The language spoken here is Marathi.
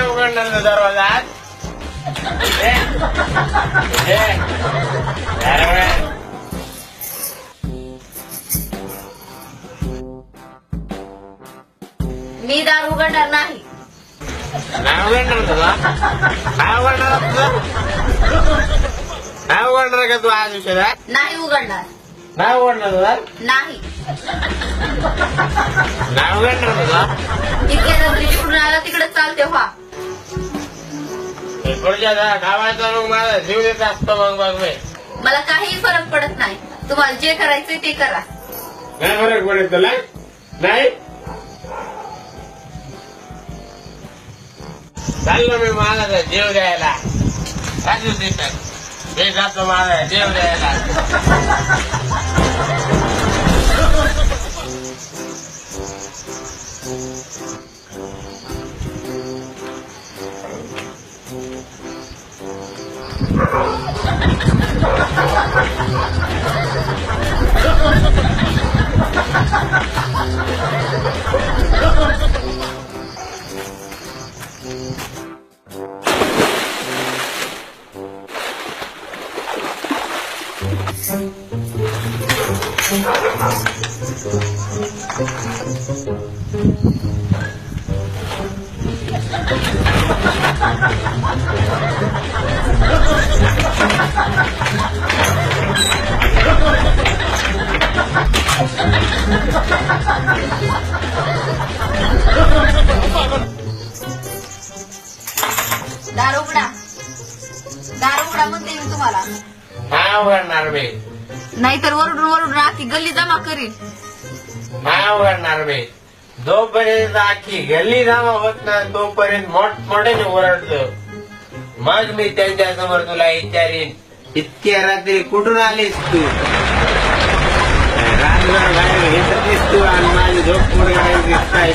उघडणार दरवाजा मी दार उघडणार नाही. नाही उघडणार तुला? काय उघडणार तुझं? नाही उघडणार का तू आज विषय? नाही उघडणार. नाही उघडणार तुला? नाही. नाही उघडणार तुला? इतक्या रात्री तिकडून आला तिकडे चालते व्हा. गावाचा मग माझा जीव देत असतो मग बघ मी. मला काही फरक पडत नाही. तुम्हाला जे करायचंय ते करा. नाही फरक पडत तुला? नाही चाललो मी माझा जीव द्यायला. राजू देतात मी जातो माझा जीव द्यायला. दार उघडा. दार उघडा म्हणते मी तुम्हाला. नाही उघडणार मी. नाहीतर वरडून वरडून आखी गल्ली जमा करीन. नाही उघडणार मी. जोपर्यंत आखी गल्ली जमा होत नाही तोपर्यंत मोठमोठ्याने ओरडतो. मग मी त्यांच्या समोर तुला विचारीन इतक्या रात्री कुठून आलीस तू? रात्रभर बाहेर घेतलीस तू आणि माझी झोप मोड दिसताय.